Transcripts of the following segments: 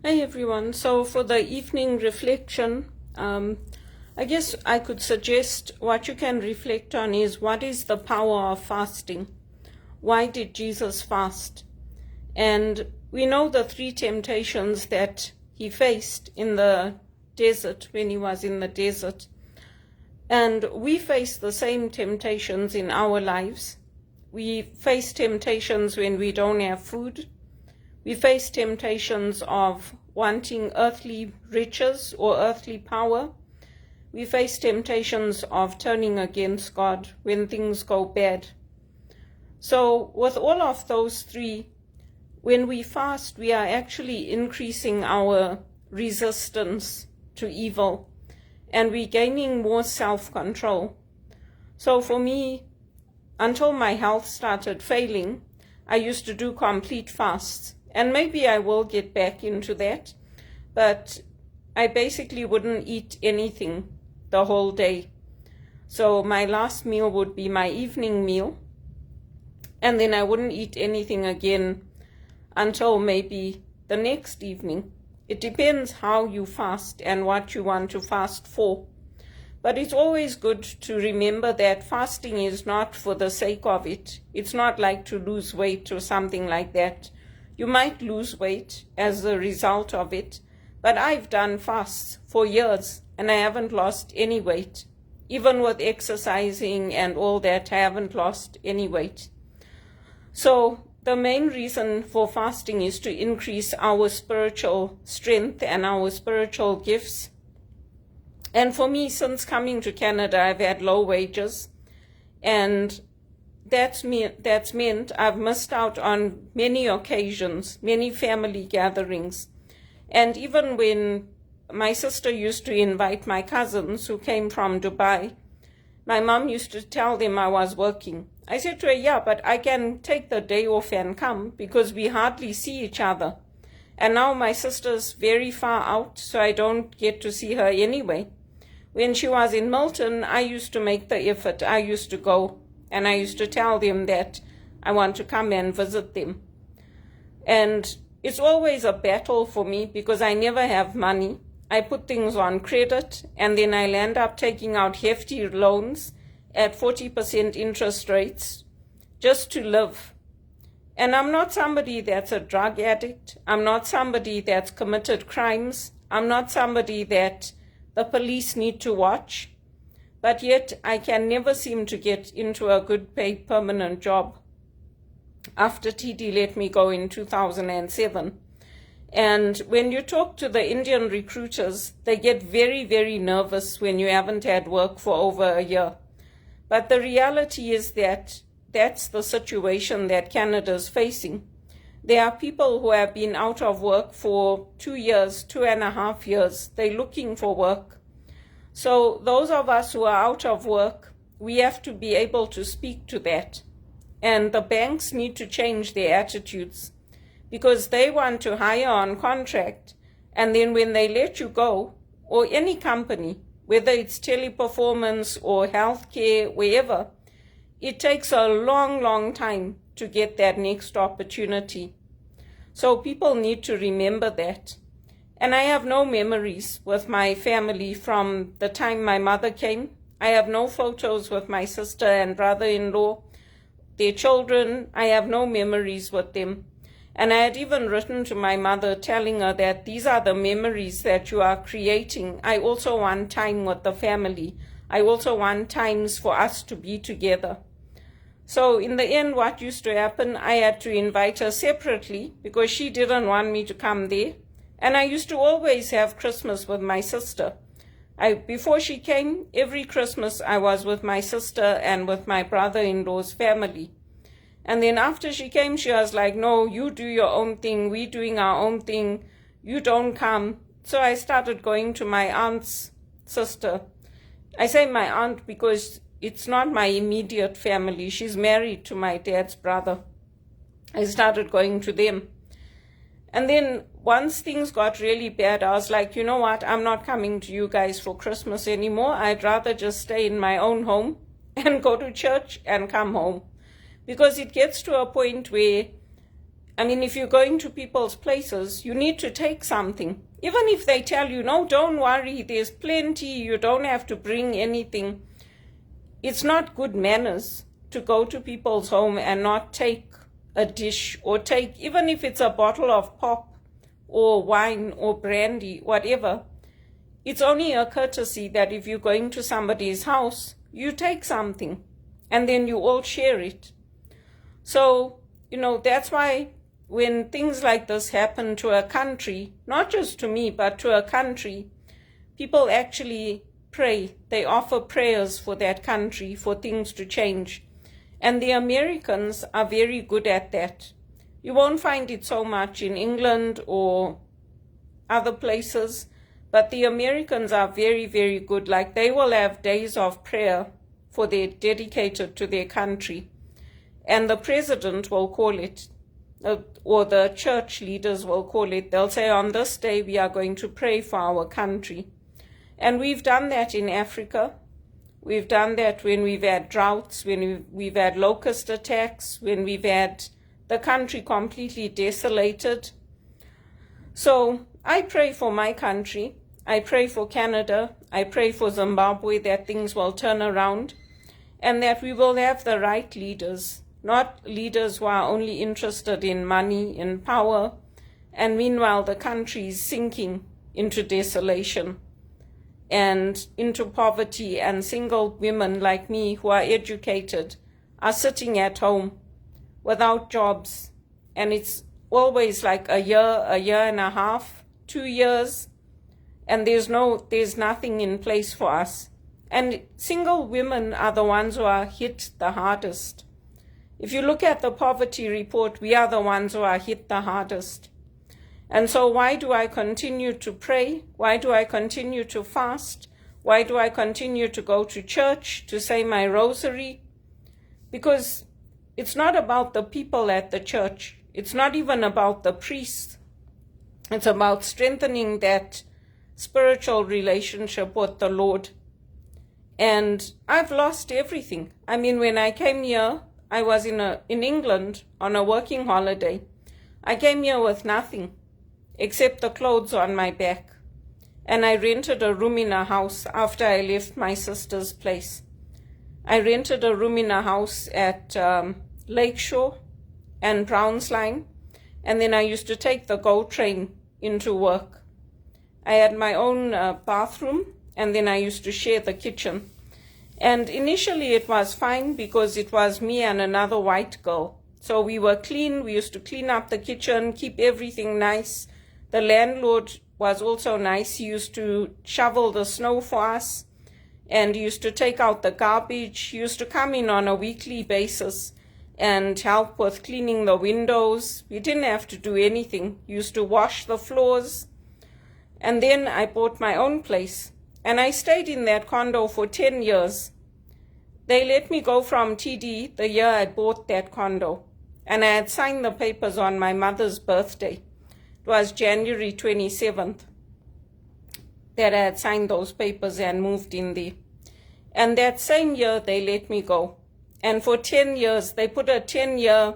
Hi everyone. So for the evening reflection, I guess I could suggest what you can reflect on is what is the power of fasting? Why did Jesus fast? And we know the three temptations that he faced in the desert when he was in the desert. And we face the same temptations in our lives. We face temptations when we don't have food. We face temptations of wanting earthly riches or earthly power. We face temptations of turning against God when things go bad. So with all of those three, when we fast, we are actually increasing our resistance to evil, and we're gaining more self-control. So for me, until my health started failing, I used to do complete fasts. And maybe I will get back into that, but I basically wouldn't eat anything the whole day. So my last meal would be my evening meal, and then I wouldn't eat anything again until maybe the next evening. It depends how you fast and what you want to fast for. But it's always good to remember that fasting is not for the sake of it. It's not like to lose weight or something like that. You might lose weight as a result of it, but I've done fasts for years and I haven't lost any weight. Even with exercising and all that, I haven't lost any weight. So the main reason for fasting is to increase our spiritual strength and our spiritual gifts. And for me, since coming to Canada, I've had low wages, and that's meant I've missed out on many occasions, many family gatherings. And even when my sister used to invite my cousins who came from Dubai, my mom used to tell them I was working. I said to her, yeah, but I can take the day off and come because we hardly see each other. And now my sister's very far out, so I don't get to see her anyway. When she was in Milton, I used to make the effort. I used to go. And I used to tell them that I want to come and visit them. And it's always a battle for me because I never have money. I put things on credit, and then I'll end up taking out hefty loans at 40% interest rates just to live. And I'm not somebody that's a drug addict. I'm not somebody that's committed crimes. I'm not somebody that the police need to watch. But yet I can never seem to get into a good paid permanent job after TD let me go in 2007. And when you talk to the Indian recruiters, they get very, very nervous when you haven't had work for over a year. But the reality is that that's the situation that Canada's facing. There are people who have been out of work for 2 years, 2.5 years. They're looking for work. So those of us who are out of work, we have to be able to speak to that. And the banks need to change their attitudes because they want to hire on contract. And then when they let you go, or any company, whether it's Teleperformance or healthcare, wherever, it takes a long, long time to get that next opportunity. So people need to remember that. And I have no memories with my family from the time my mother came. I have no photos with my sister and brother-in-law, their children. I have no memories with them. And I had even written to my mother telling her that these are the memories that you are creating. I also want time with the family. I also want times for us to be together. So in the end, what used to happen, I had to invite her separately because she didn't want me to come there. And I used to always have Christmas with my sister. Before she came, every Christmas I was with my sister and with my brother-in-law's family. And then after she came, she was like, no, you do your own thing. We're doing our own thing. You don't come. So I started going to my aunt's sister. I say my aunt because it's not my immediate family. She's married to my dad's brother. I started going to them. And then once things got really bad, I was like, you know what, I'm not coming to you guys for Christmas anymore. I'd rather just stay in my own home and go to church and come home. Because it gets to a point where I mean, if you're going to people's places, you need to take something. Even if they tell you, no, don't worry, there's plenty, you don't have to bring anything. It's not good manners to go to people's home and not take a dish, or take, even if it's a bottle of pop or wine or brandy, whatever. It's only a courtesy that if you're going to somebody's house, you take something and then you all share it. So, that's why when things like this happen to a country, not just to me, but to a country, people actually pray. They offer prayers for that country, for things to change. And the Americans are very good at that. You won't find it so much in England or other places, but the Americans are very, very good. Like, they will have days of prayer dedicated to their country. And the president will call it, or the church leaders will call it. They'll say, on this day we are going to pray for our country. And we've done that in Africa. We've done that when we've had droughts, when we've had locust attacks, when we've had the country completely desolated. So I pray for my country. I pray for Canada. I pray for Zimbabwe, that things will turn around and that we will have the right leaders, not leaders who are only interested in money and power, and meanwhile the country is sinking into desolation and into poverty, and single women like me who are educated are sitting at home without jobs, and it's always like a year and a half, 2 years, and there's nothing in place for us. And single women are the ones who are hit the hardest. If you look at the poverty report, we are the ones who are hit the hardest. And so why do I continue to pray? Why do I continue to fast? Why do I continue to go to church, to say my rosary? Because it's not about the people at the church. It's not even about the priests. It's about strengthening that spiritual relationship with the Lord. And I've lost everything. I mean, when I came here, I was in England on a working holiday. I came here with nothing except the clothes on my back. And I rented a room in a house after I left my sister's place. I rented a room in a house at Lakeshore and Browns Line. And then I used to take the GO train into work. I had my own bathroom, and then I used to share the kitchen. And initially it was fine because it was me and another white girl. So we were clean. We used to clean up the kitchen, keep everything nice. The landlord was also nice. He used to shovel the snow for us and he used to take out the garbage. He used to come in on a weekly basis and help with cleaning the windows. We didn't have to do anything. He used to wash the floors. And then I bought my own place. And I stayed in that condo for 10 years. They let me go from TD the year I bought that condo. And I had signed the papers on my mother's birthday. It was January 27th that I had signed those papers and moved in there. And that same year, they let me go. And for 10 years, they put a 10-year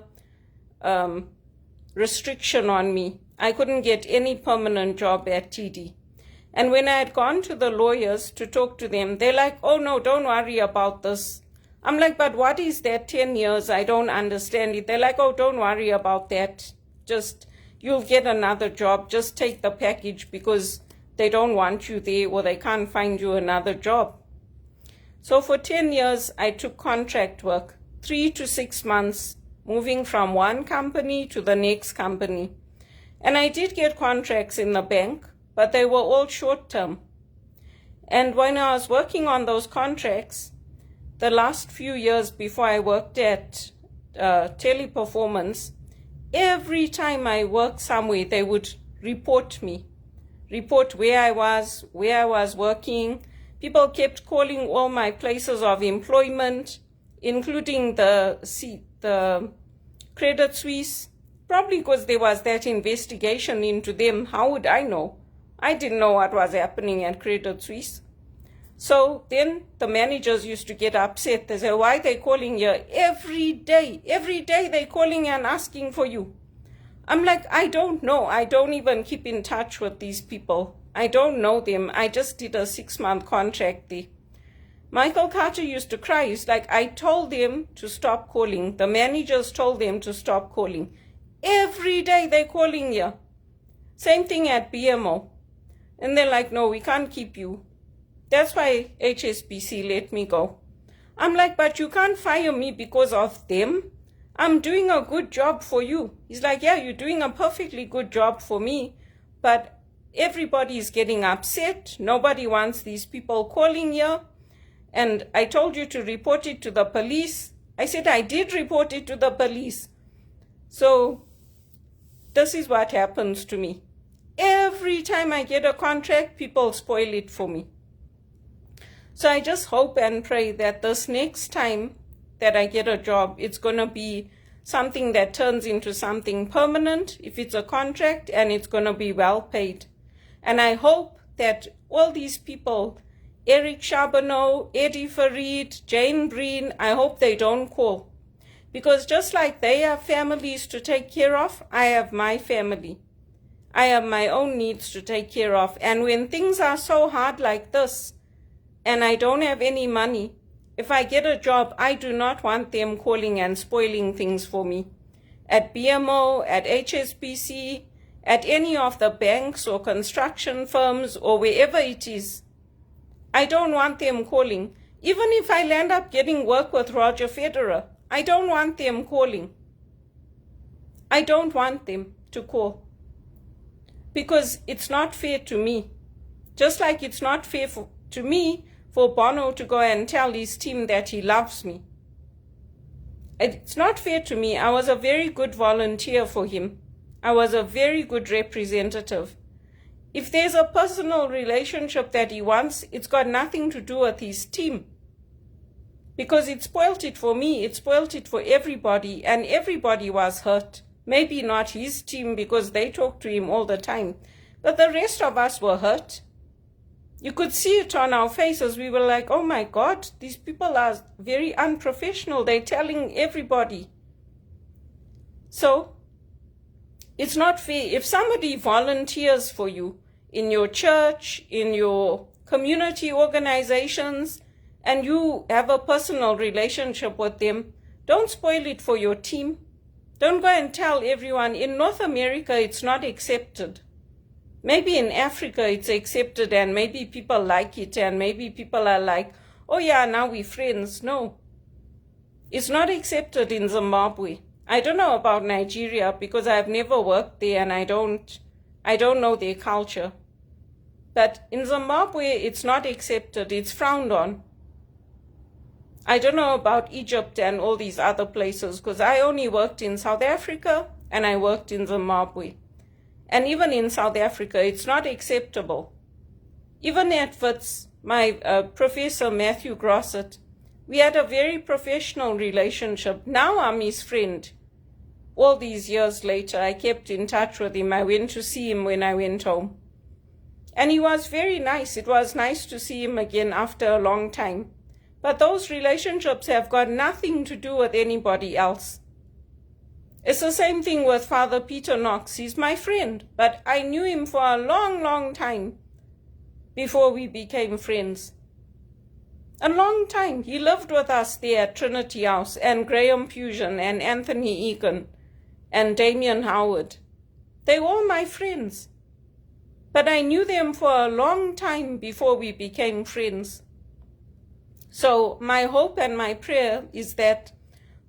restriction on me. I couldn't get any permanent job at TD. And when I had gone to the lawyers to talk to them, they're like, oh no, don't worry about this. I'm like, but what is that 10 years? I don't understand it. They're like, oh, don't worry about that. Just, you'll get another job. Just take the package because they don't want you there or they can't find you another job. So for 10 years, I took contract work, 3 to 6 months, moving from one company to the next company. And I did get contracts in the bank, but they were all short-term. And when I was working on those contracts, the last few years before I worked at Teleperformance, every time I worked somewhere, they would report me, report where I was working. People kept calling all my places of employment, including the Credit Suisse, probably because there was that investigation into them. How would I know? I didn't know what was happening at Credit Suisse. So then the managers used to get upset. They say, why are they calling you every day? Every day they're calling and asking for you. I'm like, I don't know. I don't even keep in touch with these people. I don't know them. I just did a 6-month contract there. Michael Carter used to cry. He's like, I told them to stop calling. The managers told them to stop calling. Every day they're calling you. Same thing at BMO. And they're like, no, we can't keep you. That's why HSBC let me go. I'm like, but you can't fire me because of them. I'm doing a good job for you. He's like, yeah, you're doing a perfectly good job for me, but everybody is getting upset. Nobody wants these people calling you. And I told you to report it to the police. I said I did report it to the police. So this is what happens to me. Every time I get a contract, people spoil it for me. So I just hope and pray that this next time that I get a job, it's going to be something that turns into something permanent, if it's a contract, and it's going to be well paid. And I hope that all these people, Eric Charbonneau, Eddie Farid, Jane Breen, I hope they don't call. Because just like they have families to take care of, I have my family. I have my own needs to take care of. And when things are so hard like this, and I don't have any money, if I get a job, I do not want them calling and spoiling things for me. At BMO, at HSBC, at any of the banks or construction firms or wherever it is, I don't want them calling. Even if I land up getting work with Roger Federer, I don't want them calling. I don't want them to call. Because it's not fair to me. Just like it's not fair to me for Bono to go and tell his team that he loves me. It's not fair to me. I was a very good volunteer for him. I was a very good representative. If there's a personal relationship that he wants, it's got nothing to do with his team. Because it spoilt it for me, it spoilt it for everybody, and everybody was hurt. Maybe not his team because they talk to him all the time, but the rest of us were hurt. You could see it on our faces. We were like, oh my God, these people are very unprofessional. They're telling everybody. So it's not fair. If somebody volunteers for you in your church, in your community organizations, and you have a personal relationship with them, don't spoil it for your team. Don't go and tell everyone. In North America, it's not accepted. Maybe in Africa it's accepted and maybe people like it and maybe people are like, oh yeah, now we're friends. No, it's not accepted in Zimbabwe. I don't know about Nigeria because I've never worked there and I don't know their culture. But in Zimbabwe, it's not accepted. It's frowned on. I don't know about Egypt and all these other places because I only worked in South Africa and I worked in Zimbabwe. And even in South Africa, it's not acceptable. Even at Wits, my Professor Matthew Grosset, we had a very professional relationship. Now I'm his friend. All these years later, I kept in touch with him. I went to see him when I went home. And he was very nice. It was nice to see him again after a long time. But those relationships have got nothing to do with anybody else. It's the same thing with Father Peter Knox. He's my friend, but I knew him for a long, long time before we became friends. A long time. He lived with us there at Trinity House, and Graham Fusion, and Anthony Egan, and Damien Howard. They were all my friends. But I knew them for a long time before we became friends. So my hope and my prayer is that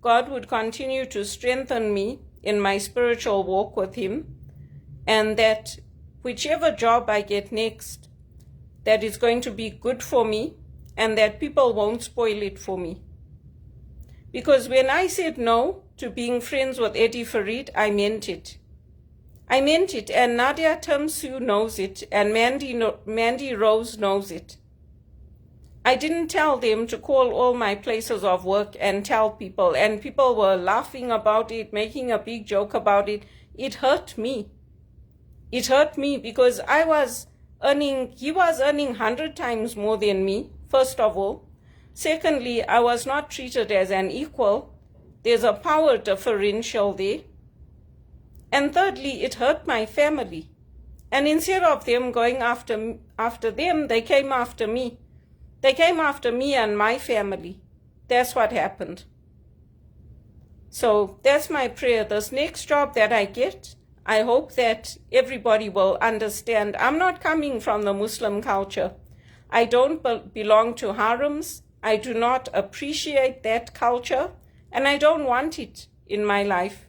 God would continue to strengthen me in my spiritual walk with him, and that whichever job I get next, that is going to be good for me and that people won't spoil it for me. Because when I said no to being friends with Eddie Farid, I meant it. I meant it, and Nadia Tamsu knows it, and Mandy Rose knows it. I didn't tell them to call all my places of work and tell people, and people were laughing about it, making a big joke about it. It hurt me. It hurt me because he was earning 100 times more than me, first of all. Secondly, I was not treated as an equal. There's a power differential there. And thirdly, it hurt my family. And instead of them going after them, they came after me. They came after me and my family. That's what happened. So that's my prayer. This next job that I get, I hope that everybody will understand. I'm not coming from the Muslim culture. I don't belong to harems. I do not appreciate that culture, and I don't want it in my life.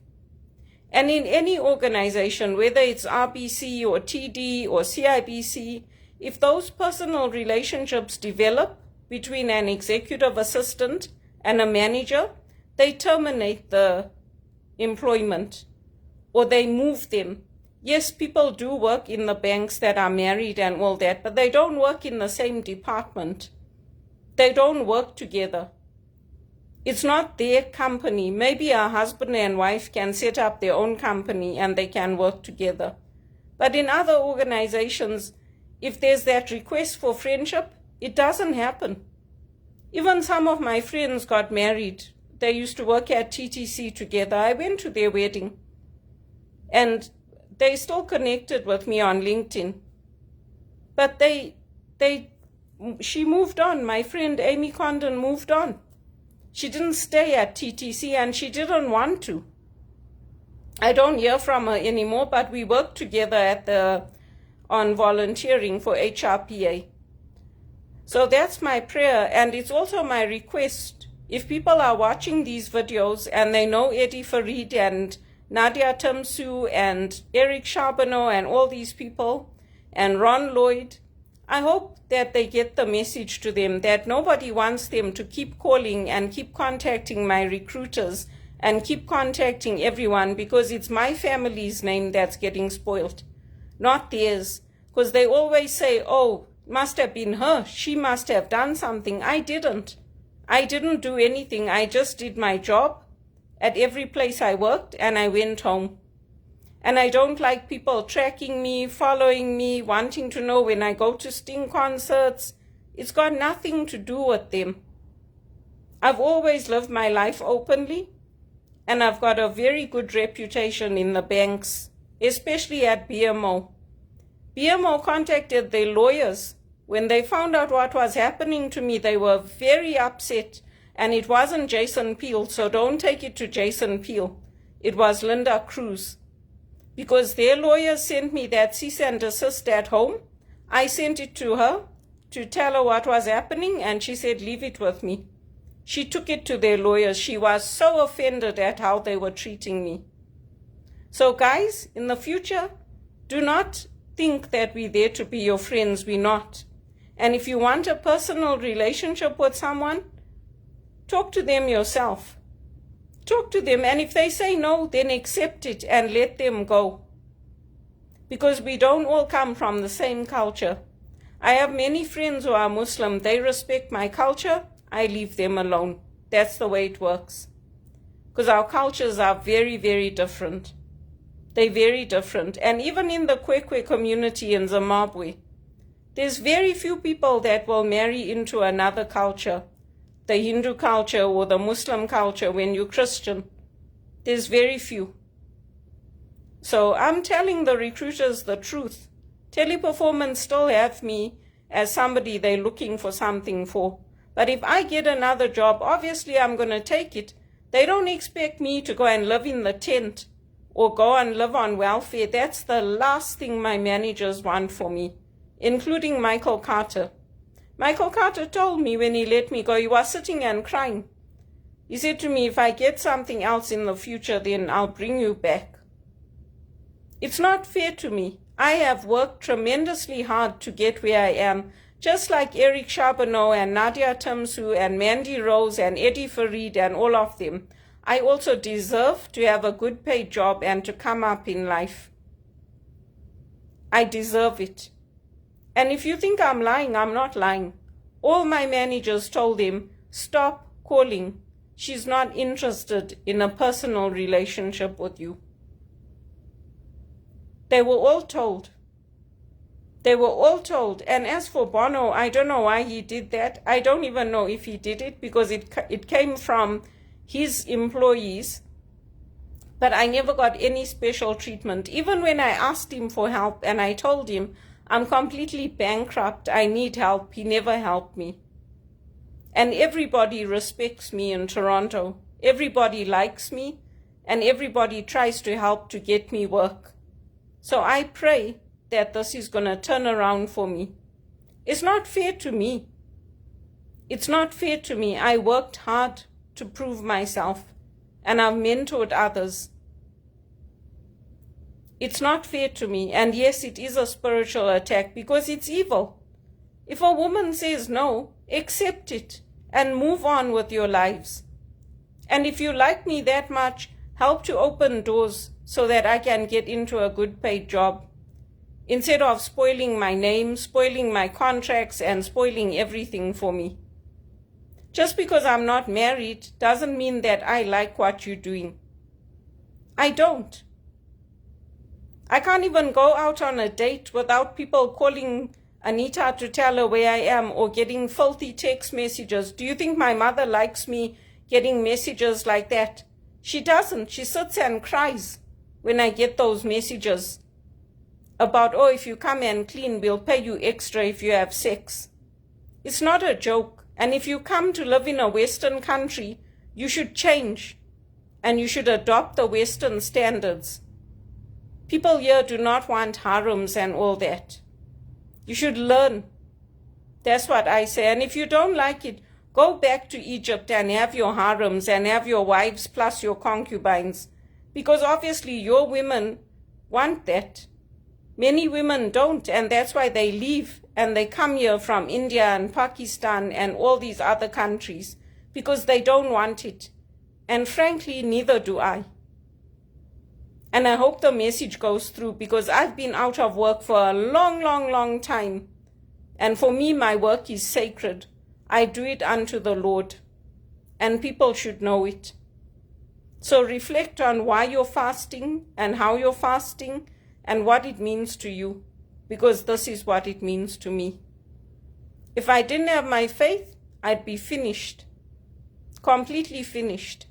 And in any organization, whether it's RBC or TD or CIBC, if those personal relationships develop between an executive assistant and a manager, they terminate the employment or they move them. Yes, people do work in the banks that are married and all that, but they don't work in the same department. They don't work together. It's not their company. Maybe a husband and wife can set up their own company and they can work together. But in other organizations, if there's that request for friendship, it doesn't happen. Even some of my friends got married. They used to work at TTC together. I went to their wedding. And they still connected with me on LinkedIn. But she moved on. My friend Amy Condon moved on. She didn't stay at TTC and she didn't want to. I don't hear from her anymore, but we work together on volunteering for HRPA. So that's my prayer, and it's also my request. If people are watching these videos and they know Eddie Farid and Nadia Tamsu and Eric Charbonneau and all these people and Ron Lloyd, I hope that they get the message to them that nobody wants them to keep calling and keep contacting my recruiters and keep contacting everyone, because it's my family's name that's getting spoiled, not theirs. Because they always say, oh, must have been her. She must have done something. I didn't. I didn't do anything. I just did my job at every place I worked and I went home. And I don't like people tracking me, following me, wanting to know when I go to Sting concerts. It's got nothing to do with them. I've always lived my life openly, and I've got a very good reputation in the banks, especially at BMO. BMO contacted their lawyers. When they found out what was happening to me, they were very upset. And it wasn't Jason Peel, so don't take it to Jason Peel. It was Linda Cruz. Because their lawyers sent me that cease and desist at home. I sent it to her to tell her what was happening, and she said, leave it with me. She took it to their lawyers. She was so offended at how they were treating me. So guys, in the future, do not think that we're there to be your friends. We're not. And if you want a personal relationship with someone, talk to them yourself. Talk to them, and if they say no, then accept it and let them go. Because we don't all come from the same culture. I have many friends who are Muslim. They respect my culture. I leave them alone. That's the way it works. Because our cultures are very, very different. They're very different. And even in the Kwekwe community in Zimbabwe, there's very few people that will marry into another culture. The Hindu culture or the Muslim culture when you're Christian. There's very few. So I'm telling the recruiters the truth. Teleperformance still have me as somebody they're looking for something for. But if I get another job, obviously I'm going to take it. They don't expect me to go and live in the tent or go and live on welfare. That's the last thing my managers want for me, including Michael Carter. Michael Carter told me when he let me go, he was sitting and crying. He said to me, if I get something else in the future, then I'll bring you back. It's not fair to me. I have worked tremendously hard to get where I am, just like Eric Charbonneau and Nadia Tamsu and Mandy Rose and Eddie Farid and all of them. I also deserve to have a good paid job and to come up in life. I deserve it. And if you think I'm lying, I'm not lying. All my managers told him, stop calling. She's not interested in a personal relationship with you. They were all told. They were all told. And as for Bono, I don't know why he did that. I don't even know if he did it because it came from his employees But I never got any special treatment. Even when I asked him for help and I told him, I'm completely bankrupt, I need help, he never helped me. And everybody respects me in Toronto. Everybody likes me, and everybody tries to help to get me work. So I pray that this is going to turn around for me. It's not fair to me. It's not fair to me. I worked hard to prove myself, and I've mentored others. It's not fair to me. And yes, it is a spiritual attack because it's evil. If a woman says no, accept it and move on with your lives. And if you like me that much, help to open doors so that I can get into a good paid job, instead of spoiling my name, spoiling my contracts, and spoiling everything for me. Just because I'm not married doesn't mean that I like what you're doing. I don't. I can't even go out on a date without people calling Anita to tell her where I am or getting filthy text messages. Do you think my mother likes me getting messages like that? She doesn't. She sits and cries when I get those messages about, oh, if you come and clean, we'll pay you extra if you have sex. It's not a joke. And if you come to live in a Western country, you should change and you should adopt the Western standards. People here do not want harems and all that. You should learn. That's what I say. And if you don't like it, go back to Egypt and have your harems and have your wives plus your concubines. Because obviously your women want that. Many women don't, and that's why they leave and they come here from India and Pakistan and all these other countries, because they don't want it. And frankly, neither do I. And I hope the message goes through, because I've been out of work for a long, long, long time. And for me, my work is sacred. I do it unto the Lord, and people should know it. So reflect on why you're fasting and how you're fasting and what it means to you, because this is what it means to me. If I didn't have my faith, I'd be finished, completely finished.